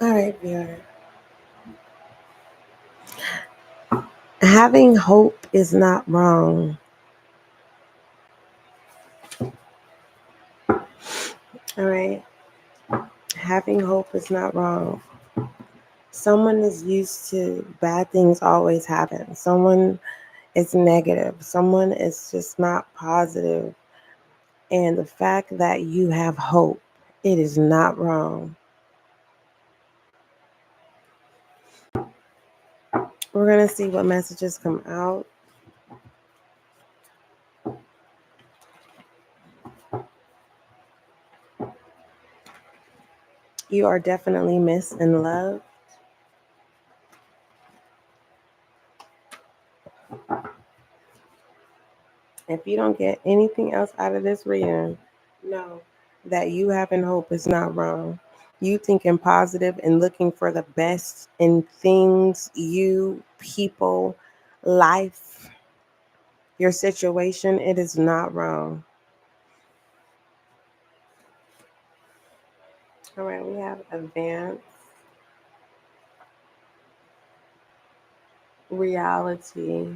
All right, viewer. Having hope is not wrong. All right. Having hope is not wrong. Someone is used to bad things always happen. Someone is negative. Someone is just not positive. And the fact that you have hope, it is not wrong. We're going to see what messages come out. You are definitely missed and loved. If you don't get anything else out of this reading, know that you having hope is not wrong. You thinking positive and looking for the best in things, you, people, life, your situation, it is not wrong. All right, we have advance, reality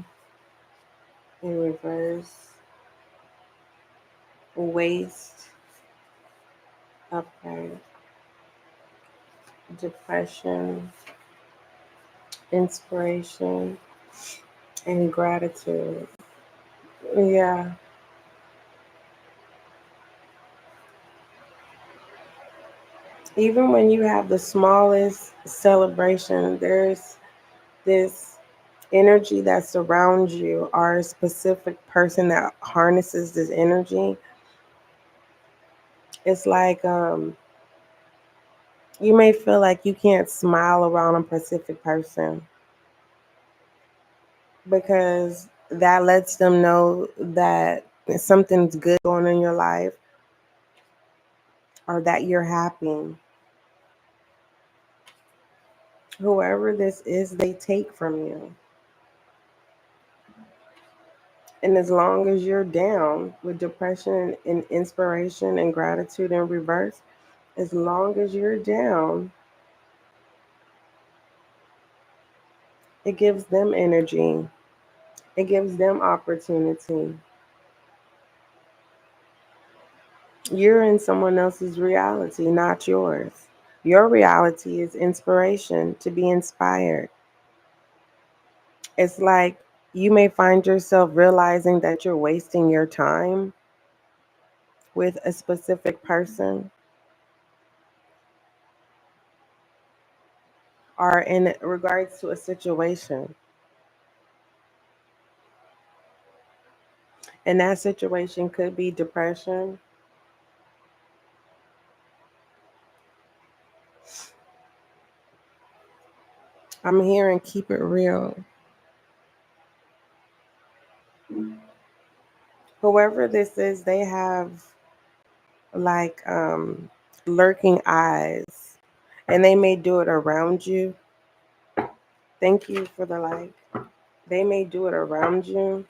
in reverse, waste, upright, depression, inspiration, and gratitude. Yeah. Even when you have the smallest celebration, there's this energy that surrounds you, or a specific person that harnesses this energy. It's like you may feel like you can't smile around a specific person because that lets them know that something's good going on in your life or that you're happy. Whoever this is, they take from you. And as long as you're down with depression and inspiration and gratitude in reverse, as long as you're down, it gives them energy. It gives them opportunity. You're in someone else's reality, not yours. Your reality is inspiration, to be inspired. It's like you may find yourself realizing that you're wasting your time with a specific person or in regards to a situation. And that situation could be depression. I'm hearing keep it real. Whoever this is, they have like lurking eyes, and they may do it around you. Thank you for the like. They may do it around you.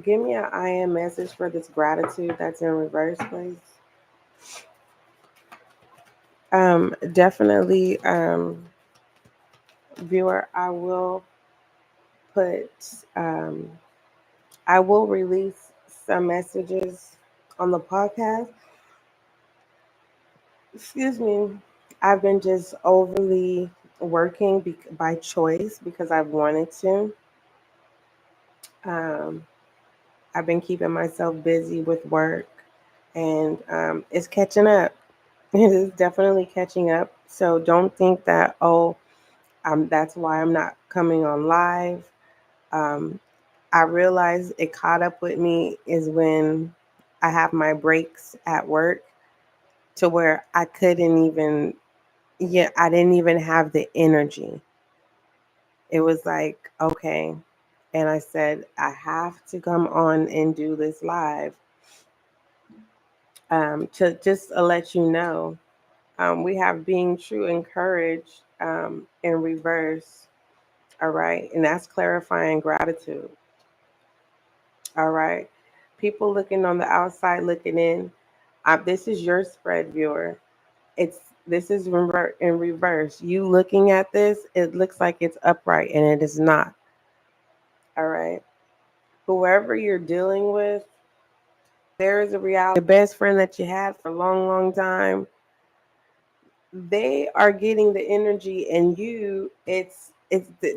Give me an I am message for this gratitude that's in reverse, please. Definitely, viewer, put, um, I will release some messages on the podcast. Excuse me. I've been just overly working by choice because I've wanted to. Um, I've been keeping myself busy with work, and it's catching up. It is definitely catching up. So don't think that, oh, that's why I'm not coming on live. Um, I realized it caught up with me is when I have my breaks at work to where I couldn't even, yeah, I didn't even have the energy. It was like, okay, And I said, I have to come on and do this live to just let you know. We have being true and courage in reverse. All right. And that's clarifying gratitude. All right. People looking on the outside, looking in. This is your spread, viewer. This is in reverse. You looking at this, it looks like it's upright, and it is not. All right. Whoever you're dealing with, there is a reality. The best friend that you had for a long, long time, they are getting the energy, and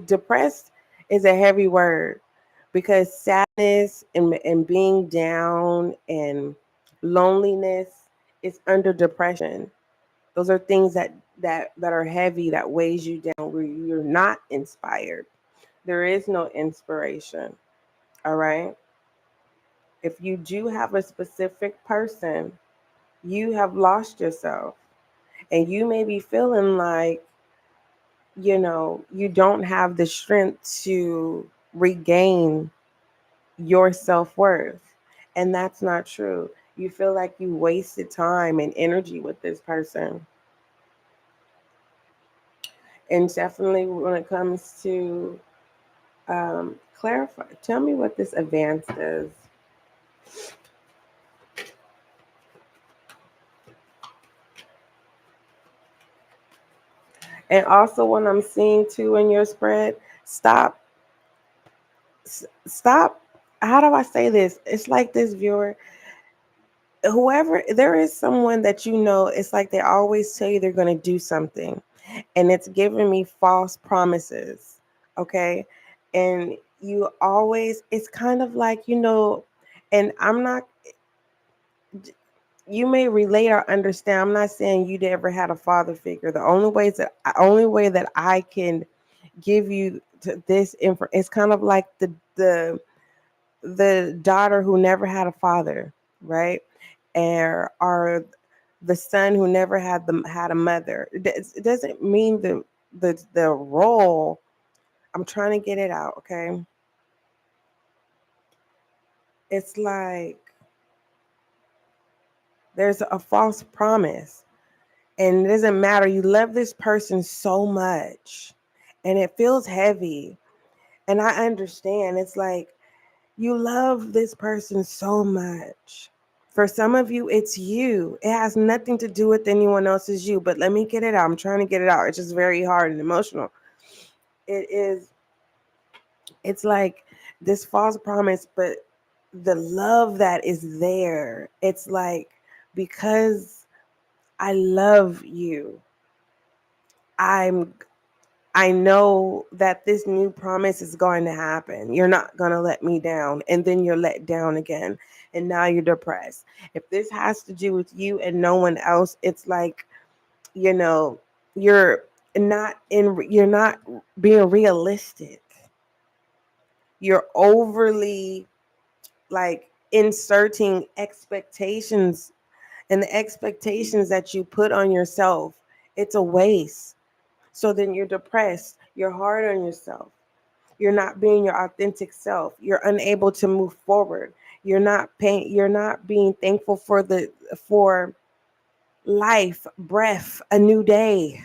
depressed is a heavy word, because sadness and being down and loneliness is under depression. Those are things that are heavy, that weighs you down, where you're not inspired. There is no inspiration. All right. If you do have a specific person, you have lost yourself, and you may be feeling like, you don't have the strength to regain your self-worth. And that's not true. You feel like you wasted time and energy with this person. And definitely when it comes to clarify, tell me what this advance is. And also, when I'm seeing too in your spread, stop. How do I say this? It's like this, viewer. Whoever, there is someone that it's like they always tell you they're going to do something, and it's giving me false promises. Okay. And it's kind of like, and I'm not, you may relate or understand. I'm not saying you ever had a father figure. The only way that I can give you this info, it's kind of like the daughter who never had a father, right? Or the son who never had a mother. It doesn't mean the role. I'm trying to get it out, okay? It's like there's a false promise, and it doesn't matter. You love this person so much, and it feels heavy. And I understand. It's like you love this person so much. For some of you, it's you. It has nothing to do with anyone else's you. But let me get it out. I'm trying to get it out. It's just very hard and emotional. It is. It's like this false promise, but the love that is there. It's like, because I love you, I'm I know that this new promise is going to happen. You're not going to let me down. And then you're let down again. And now you're depressed. If this has to do with you and no one else, it's like, you're you're not being realistic. You're overly like inserting expectations, and the expectations that you put on yourself, it's a waste. So then you're depressed. You're hard on yourself. You're not being your authentic self. You're unable to move forward. You're not being thankful for life, breath, a new day.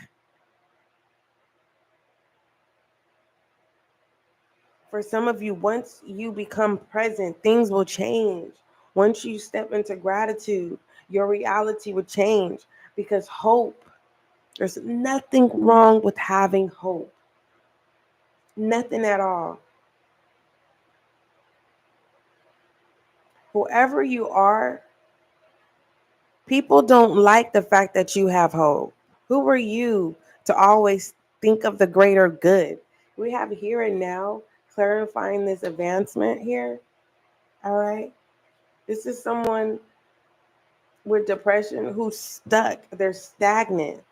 For some of you, once you become present, things will change. Once you step into gratitude, your reality will change, because hope, there's nothing wrong with having hope. Nothing at all. Whoever you are, people don't like the fact that you have hope. Who are you to always think of the greater good? We have here and now clarifying this advancement here. All right. This is someone with depression who's stuck. They're stagnant.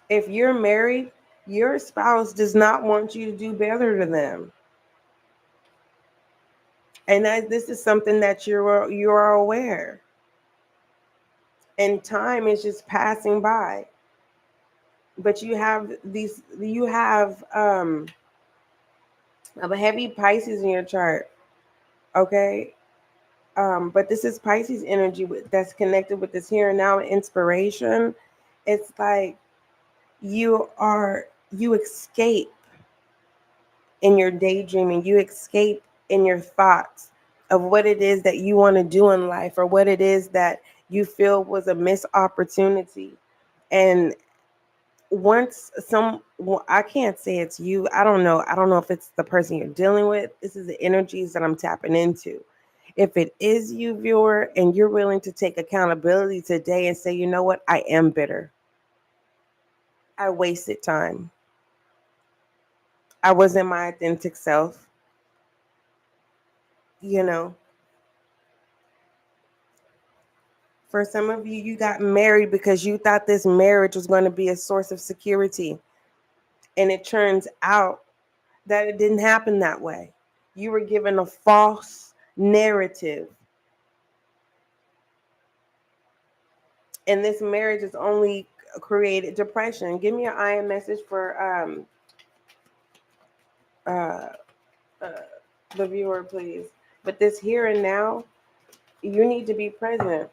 If you're married, your spouse does not want you to do better than them. And this is something that you're aware. And time is just passing by. But you have a heavy Pisces in your chart, okay? But this is Pisces energy that's connected with this here and now inspiration. It's like you escape in your daydreaming, you escape in your thoughts of what it is that you want to do in life or what it is that you feel was a missed opportunity. And once I can't say it's you, I don't know if it's the person you're dealing with. This is the energies that I'm tapping into. If it is you, viewer, and you're willing to take accountability today and say, you know what, I am bitter, I wasted time, I wasn't my authentic self, you know. For some of you, you got married because you thought this marriage was going to be a source of security, and it turns out that it didn't happen that way. You were given a false narrative. And this marriage has only created depression. Give me an I am message for uh, uh, the viewer, please. But this here and now, you need to be present.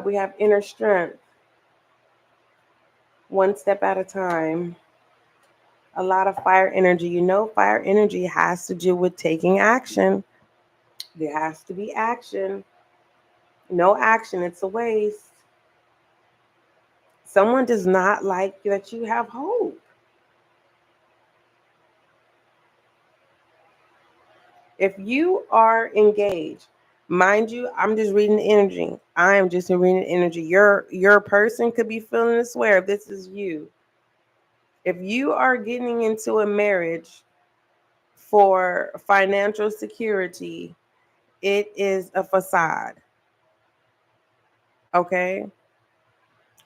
We have inner strength, one step at a time. A lot of fire energy. You know, fire energy has to do with taking action. There has to be action. No action, it's a waste. Someone does not like that you have hope. If you are engaged, mind you, I'm just reading the energy. I am just reading the energy. Your person could be feeling this way if this is you. If you are getting into a marriage for financial security, it is a facade. Okay?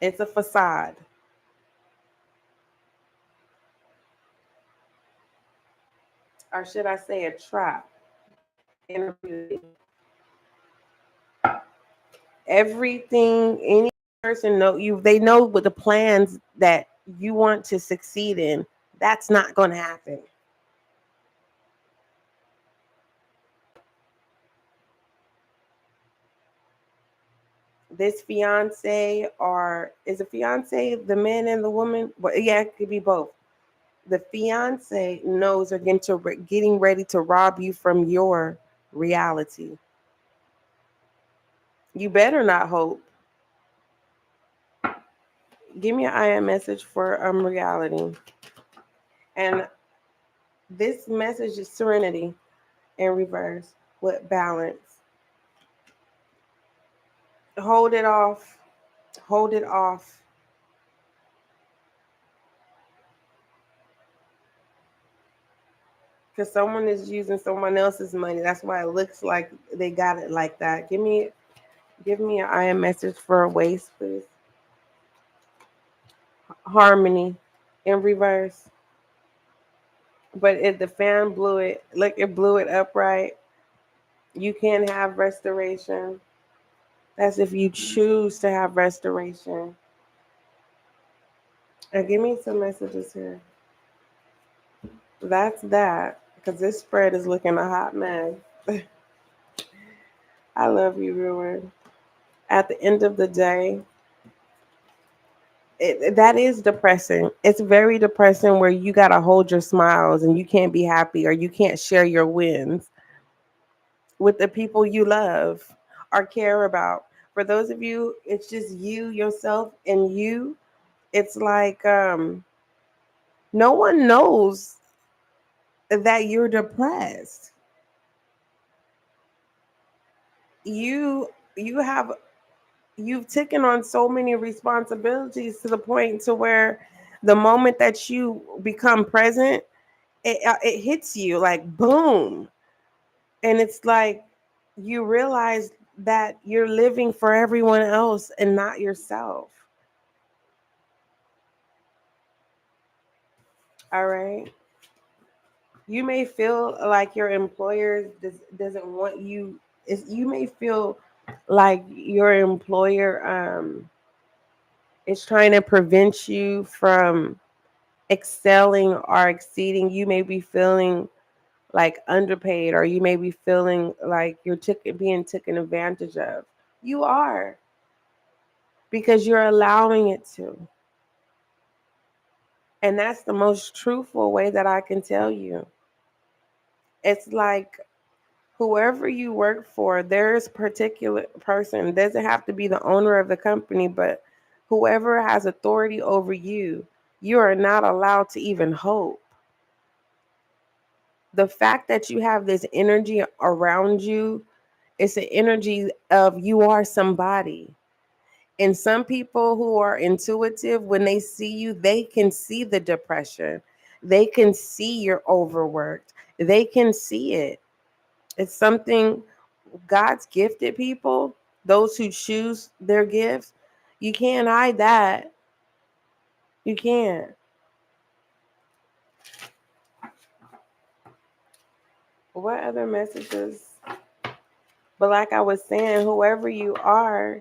It's a facade. Or should I say a trap? Everything any person know you, they know what the plans that you want to succeed in, that's not going to happen. This fiance, or is a fiance the man and the woman? Well, yeah, it could be both. The fiance knows they're getting ready to rob you from your reality. You better not hope. Give me an I am message for reality. And this message is serenity in reverse with balance. Hold it off. Hold it off. Because someone is using someone else's money. That's why it looks like they got it like that. Give me an I am message for a waste, please. Harmony in reverse. But if the fan blew it, look, it blew it upright. You can have restoration. That's if you choose to have restoration. And give me some messages here. That's that. Because this spread is looking a hot mess. I love you, viewer. At the end of the day, that is depressing. It's very depressing where you got to hold your smiles and you can't be happy or you can't share your wins with the people you love or care about. For those of you, it's just you, yourself, and you. It's like no one knows that you're depressed. You have you've taken on so many responsibilities to the point to where the moment that you become present, it hits you like boom, and it's like you realize that you're living for everyone else and not yourself. All right, you may feel like your employer doesn't want you. You may feel like your employer It's trying to prevent you from excelling or exceeding. You may be feeling like underpaid, or you may be feeling like you're being taken advantage of. You are, because you're allowing it to. And that's the most truthful way that I can tell you. It's like whoever you work for, there's a particular person, it doesn't have to be the owner of the company, but whoever has authority over you, you are not allowed to even hope. The fact that you have this energy around you, it's an energy of you are somebody. And some people who are intuitive, when they see you, they can see the depression. They can see you're overworked. They can see it. It's something God's gifted people, those who choose their gifts. You can't hide that. You can't. What other messages? But like I was saying, whoever you are,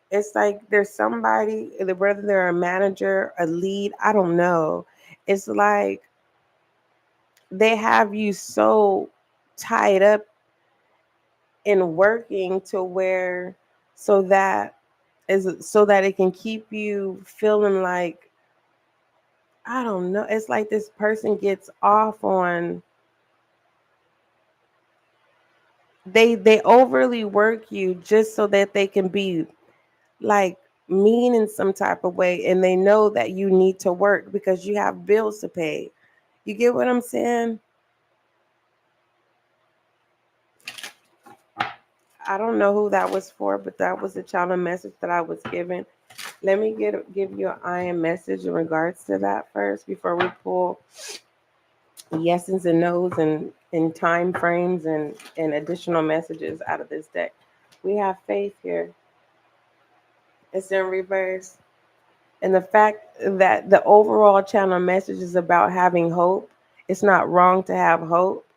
it's like there's somebody, whether they're a manager, a lead, I don't know. It's like they have you so tied up in working to where so that it can keep you feeling like, I don't know. It's like this person gets off on, they overly work you just so that they can be like mean in some type of way, and they know that you need to work because you have bills to pay. You get what I'm saying? I don't know who that was for, but that was the channel message that I was given. Let me give you an iron message in regards to that first before we pull yeses and nos and time frames and additional messages out of this deck. We have faith here. It's in reverse. And the fact that the overall channel message is about having hope. It's not wrong to have hope.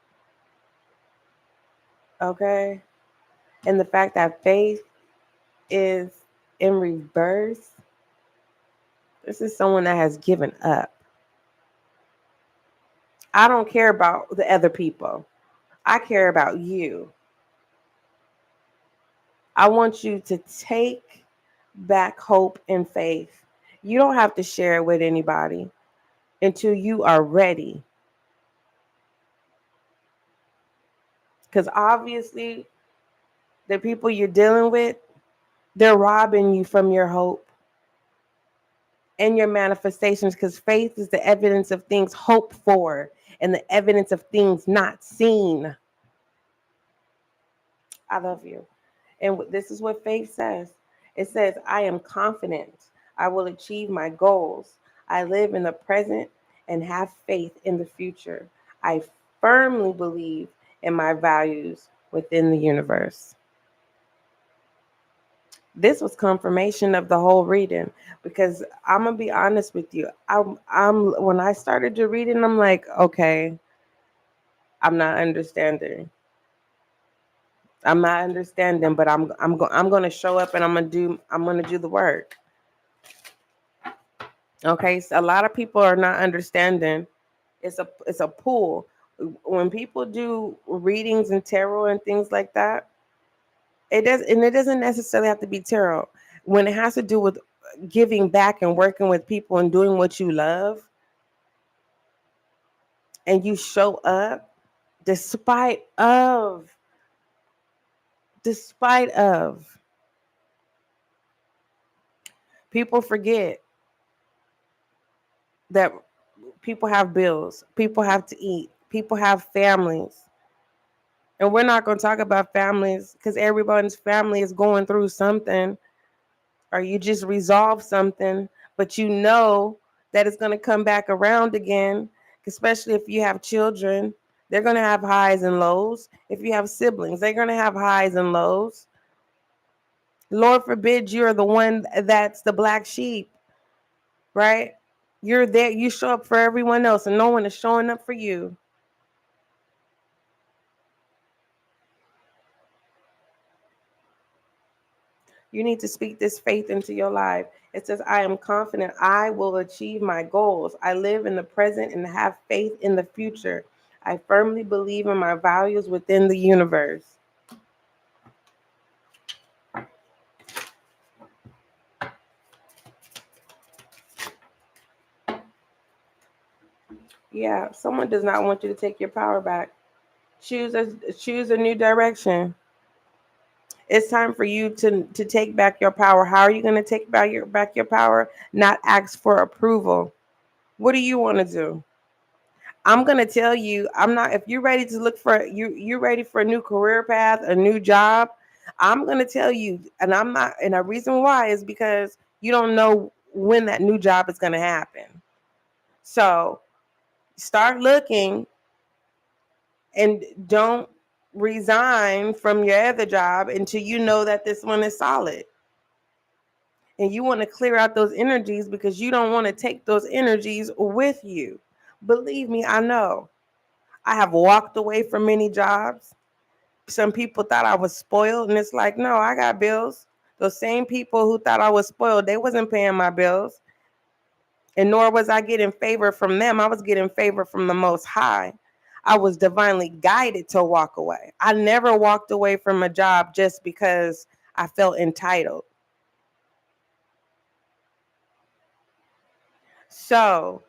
Okay? And the fact that faith is in reverse. This is someone that has given up. I don't care about the other people. I care about you. I want you to take back hope and faith. You don't have to share it with anybody until you are ready. Because obviously, the people you're dealing with, they're robbing you from your hope and your manifestations, because faith is the evidence of things hoped for and the evidence of things not seen. I love you. And this is what faith says. It says, I am confident I will achieve my goals. I live in the present and have faith in the future. I firmly believe in my values within the universe. This was confirmation of the whole reading, because I'm gonna be honest with you. I'm when I started to reading, I'm like, okay, I'm not understanding. I'm not understanding, but I'm going to show up and I'm going to do the work. Okay, so a lot of people are not understanding. It's a pull. When people do readings and tarot and things like that, it doesn't necessarily have to be tarot. When it has to do with giving back and working with people and doing what you love, and you show up despite of people forget that people have bills, people have to eat, people have families. And we're not going to talk about families because everyone's family is going through something, or you just resolve something, but you know that it's going to come back around again, especially if you have children. They're going to have highs and lows. If you have siblings, they're going to have highs and lows. Lord forbid you're the one that's the black sheep, right? You're there, you show up for everyone else and no one is showing up for you. You need to speak this faith into your life. It says, I am confident I will achieve my goals. I live in the present and have faith in the future. I firmly believe in my values within the universe. Yeah, someone does not want you to take your power back. Choose a new direction. It's time for you to take back your power. How are you going to take back your power? Not ask for approval. What do you want to do? I'm going to tell you, I'm not, if you're ready to look for, you're ready for a new career path, a new job, I'm going to tell you, and I'm not, and the reason why is because you don't know when that new job is going to happen. So start looking and don't resign from your other job until you know that this one is solid. And you want to clear out those energies because you don't want to take those energies with you. Believe me, I know. I have walked away from many jobs. Some people thought I was spoiled, and it's like, no, I got bills. Those same people who thought I was spoiled, they wasn't paying my bills, and nor was I getting favor from them. I was getting favor from the Most High. I was divinely guided to walk away. I never walked away from a job just because I felt entitled. So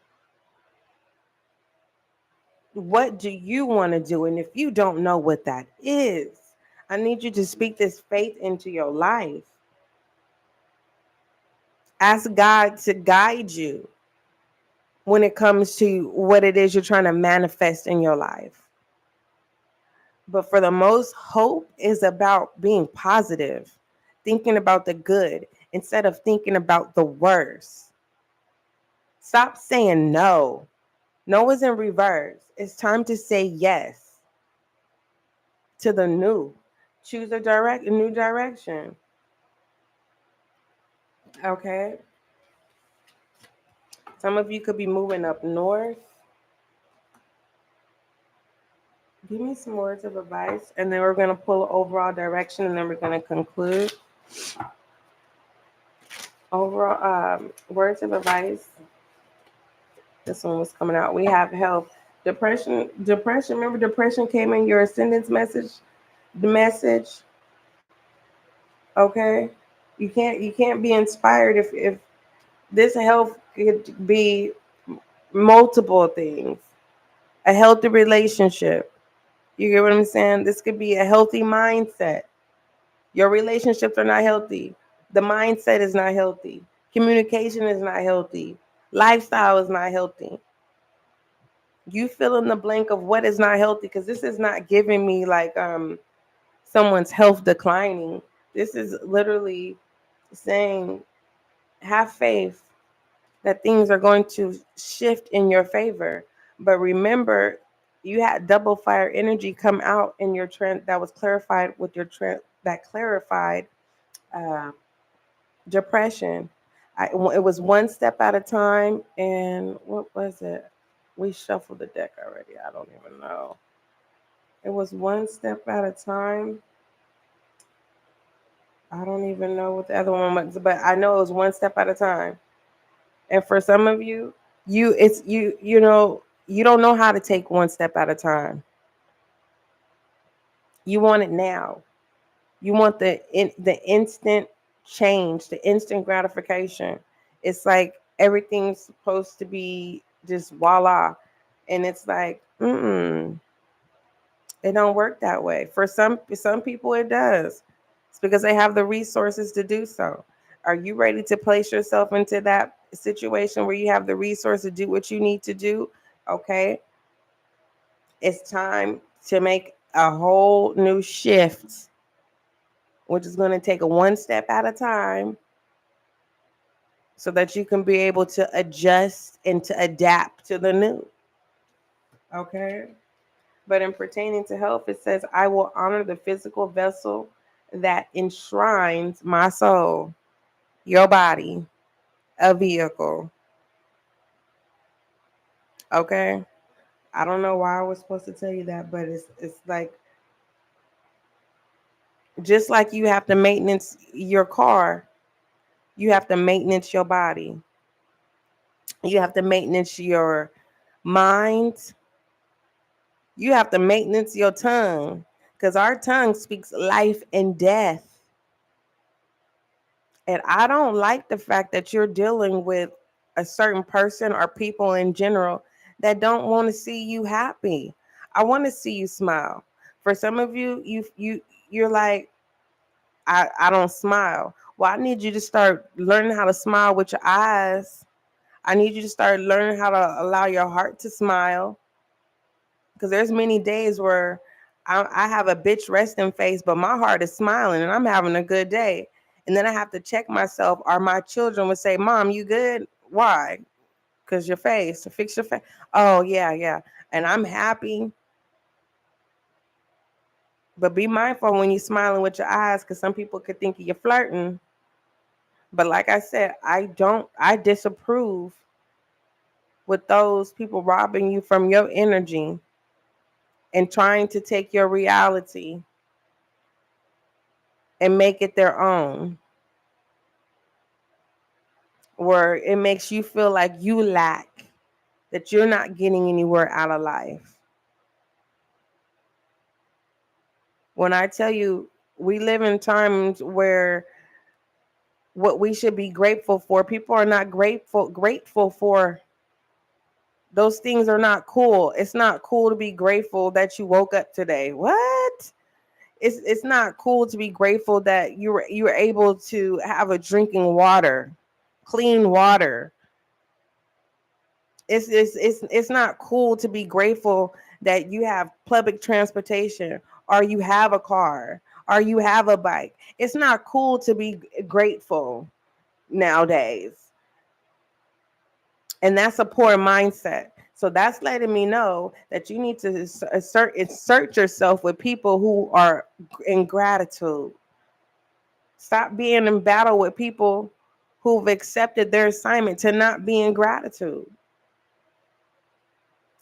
what do you want to do? And if you don't know what that is, I need you to speak this faith into your life. Ask God to guide you when it comes to what it is you're trying to manifest in your life. But for the most, hope is about being positive, thinking about the good instead of thinking about the worst. Stop saying no. No is in reverse. It's time to say yes to the new. Choose a new direction. Okay. Some of you could be moving up north. Give me some words of advice, and then we're going to pull overall direction, and then we're going to conclude. Overall, words of advice. This one was coming out. We have health, depression. Depression. Remember, depression came in your ascendance message. The message. Okay. You can't be inspired if this health could be multiple things. A healthy relationship. You get what I'm saying? This could be a healthy mindset. Your relationships are not healthy. The mindset is not healthy. Communication is not healthy. Lifestyle is not healthy. You fill in the blank of what is not healthy, because this is not giving me like someone's health declining. This is literally saying have faith that things are going to shift in your favor. But remember, you had double fire energy come out in your trend that was clarified with your trend that clarified uh, depression. It was one step at a time. And what was it? We shuffled the deck already. I don't even know. It was one step at a time. I don't even know what the other one was, but I know it was one step at a time. And for some of you, you don't know how to take one step at a time. You want it now. You want the instant change, the instant gratification. It's like everything's supposed to be just voila, and it's like, it don't work that way. For some people, it does. It's because they have the resources to do so. Are you ready to place yourself into that situation where you have the resource to do what you need to do? Okay, it's time to make a whole new shift, which is going to take a one step at a time so that you can be able to adjust and to adapt to the new. Okay. But in pertaining to health, it says, I will honor the physical vessel that enshrines my soul, your body, a vehicle. Okay. I don't know why I was supposed to tell you that, but it's like Just like you have to maintenance your car, you have to maintenance your body. You have to maintenance your mind. You have to maintenance your tongue, because our tongue speaks life and death. And I don't like the fact that you're dealing with a certain person or people in general that don't want to see you happy. I want to see you smile. For some of you, you're like, I don't smile. Well, I need you to start learning how to smile with your eyes. I need you to start learning how to allow your heart to smile. Because there's many days where I have a bitch resting face, but my heart is smiling and I'm having a good day. And then I have to check myself, or my children would say, Mom, you good? Why? Because your face, fix your face. Oh, yeah, yeah. And I'm happy. But be mindful when you're smiling with your eyes, because some people could think you're flirting. But like I said, I disapprove with those people robbing you from your energy and trying to take your reality and make it their own, where it makes you feel like you lack, that you're not getting anywhere out of life. When I tell you, we live in times where what we should be grateful for, people are not grateful for. Those things are not cool. It's not cool to be grateful that you woke up today. What? It's not cool to be grateful that you were able to have a drinking water, clean water. It's not cool to be grateful that you have public transportation, or you have a car, or you have a bike. It's not cool to be grateful nowadays. And that's a poor mindset. So that's letting me know that you need to insert yourself with people who are in gratitude. Stop being in battle with people who've accepted their assignment to not be in gratitude.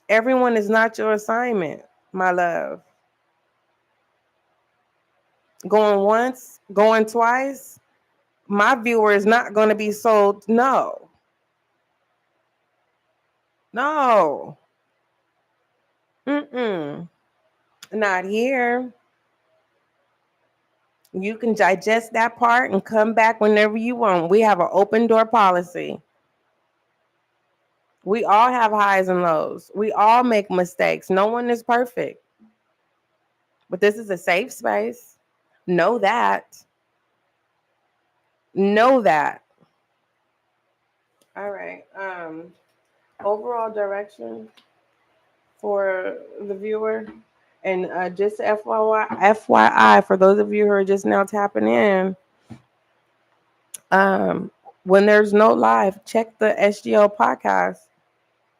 Everyone is not your assignment, my love. Going once, going twice, my viewer is not going to be sold. No. No. Mm-mm. Not here. You can digest that part and come back whenever you want. We have an open door policy. We all have highs and lows. We all make mistakes. No one is perfect. But this is a safe space. Know that. Know that. All right. Overall direction for the viewer. And just FYI, for those of you who are just now tapping in, when there's no live, check the SGL podcast.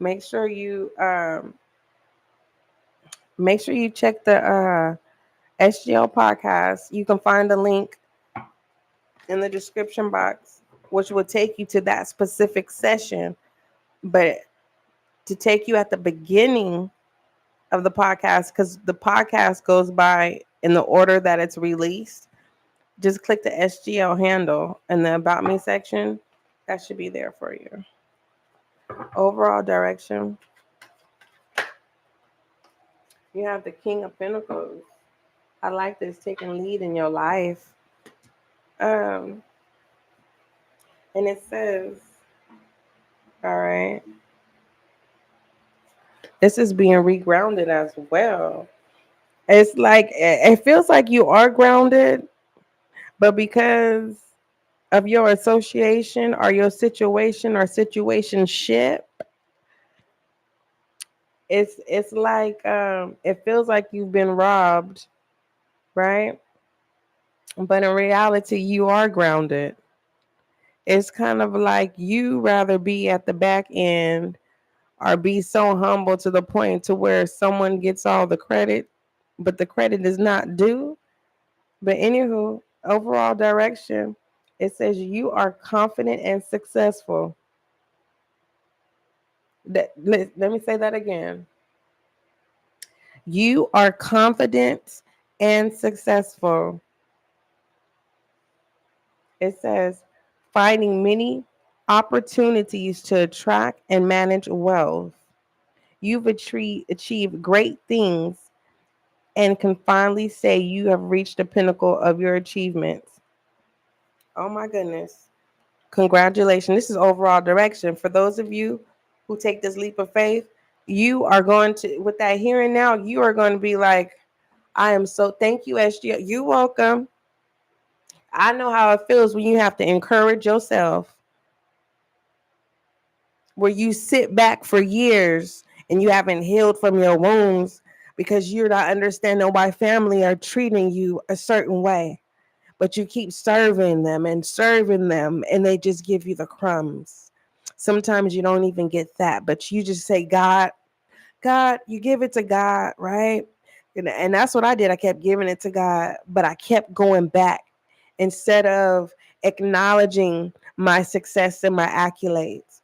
Make sure you check the SGL podcast. You can find the link in the description box, which will take you to that specific session. But to take you at the beginning of the podcast, because the podcast goes by in the order that it's released, just click the SGL handle in the About Me section. That should be there for you. Overall direction. You have the King of Pentacles. I like this, taking lead in your life. And it says, all right, this is being regrounded as well. It's like, it feels like you are grounded, but because of your association or your situation or situationship, it's like it feels like you've been robbed, right? But in reality, you are grounded. It's kind of like you rather be at the back end or be so humble to the point to where someone gets all the credit, but the credit is not due. But anywho, overall direction, it says you are confident and successful. Let me say that again. You are confident and successful. It says, finding many opportunities to attract and manage wealth. You've achieved great things and can finally say you have reached the pinnacle of your achievements. Oh my goodness. Congratulations. This is overall direction. For those of you who take this leap of faith, you are going to, with that here and now, you are going to be like, I am so, thank you, SGL. You're welcome. I know how it feels when you have to encourage yourself, where you sit back for years and you haven't healed from your wounds because you're not understanding why family are treating you a certain way. But you keep serving them and they just give you the crumbs. Sometimes you don't even get that, but you just say, God, you give it to God, right? And that's what I did. I kept giving it to God, but I kept going back instead of acknowledging my success and my accolades,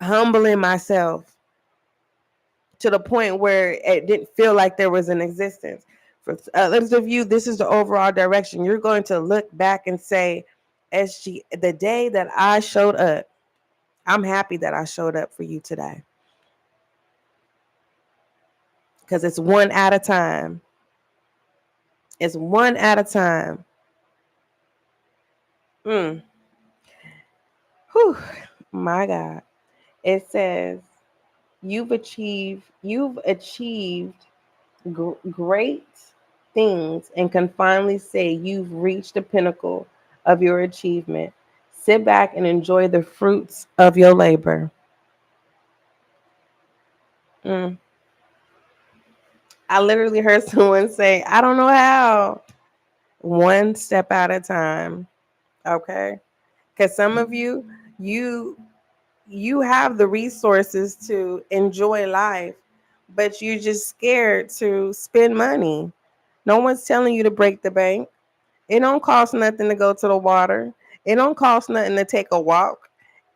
humbling myself to the point where it didn't feel like there was an existence. For others of you, this is the overall direction. You're going to look back and say, SG, the day that I showed up, I'm happy that I showed up for you today. Because it's one at a time. It's one at a time. Whew, my God. It says, you've achieved great things and can finally say you've reached the pinnacle of your achievement. Sit back and enjoy the fruits of your labor. Mm. I literally heard someone say, I don't know how. One step at a time. Okay. Because some of you have the resources to enjoy life, but you're just scared to spend money. No one's telling you to break the bank. It don't cost nothing to go to the water. It don't cost nothing to take a walk.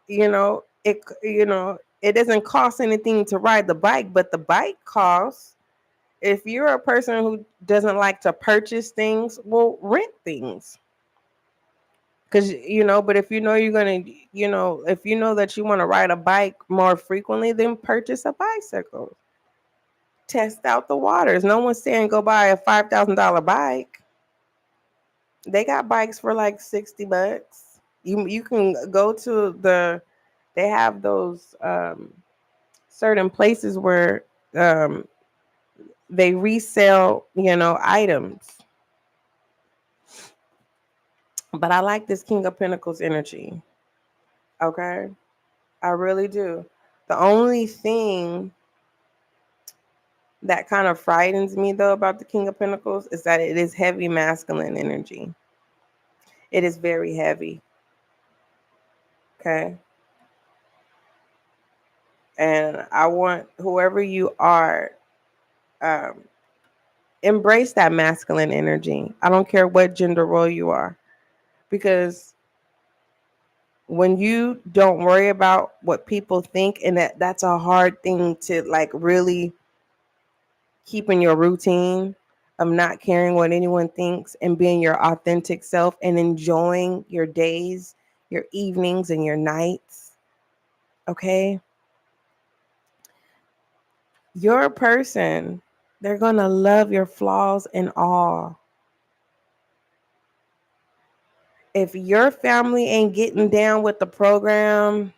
It doesn't cost anything to ride the bike, but the bike costs. If you're a person who doesn't like to purchase things, well, rent things. Because but if you know you're gonna, if you know that you want to ride a bike more frequently, then purchase a bicycle. Test out the waters. No one's saying go buy a $5,000 bike. They got bikes for like $60. You can go to they have those certain places where they resell, items. But I like this King of Pentacles energy. Okay. I really do. The only thing that kind of frightens me though about the King of Pentacles is that it is heavy masculine energy. It is very heavy. Okay. And I want whoever you are, um, embrace that masculine energy. I don't care what gender role you are, because when you don't worry about what people think, and that's a hard thing to like really keep in your routine of not caring what anyone thinks and being your authentic self and enjoying your days, your evenings, and your nights. Okay. You're a person. They're going to love your flaws and all. If your family ain't getting down with the program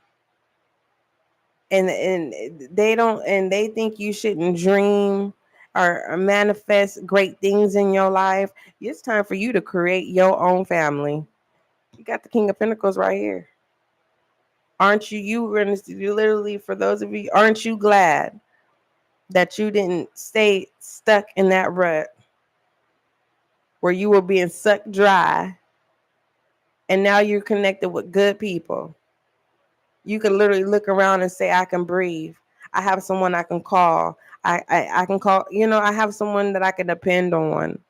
and they think you shouldn't dream or manifest great things in your life, it's time for you to create your own family. You got the King of Pentacles right here. Aren't you literally, for those of you, aren't you glad that you didn't stay stuck in that rut where you were being sucked dry, and now you're connected with good people? You can literally look around and say, I can breathe. I have someone I can call. I can call, I have someone that I can depend on.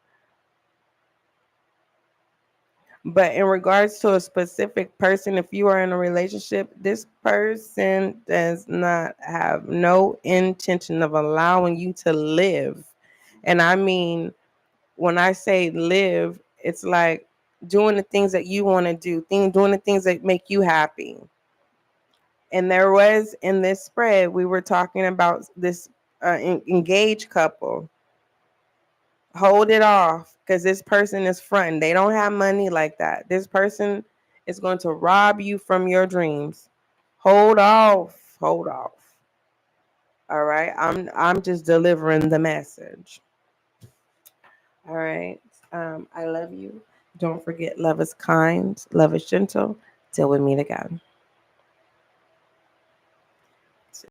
But in regards to a specific person, if you are in a relationship, this person does not have no intention of allowing you to live. And I mean, when I say live, it's like doing the things that you want to do, doing the things that make you happy. And there was, in this spread, we were talking about this engaged couple. Hold it off, because this person is fronting. They don't have money like that. This person is going to rob you from your dreams. Hold off. Hold off. All right. I'm just delivering the message. All right. I love you. Don't forget, love is kind, love is gentle. Till we meet again.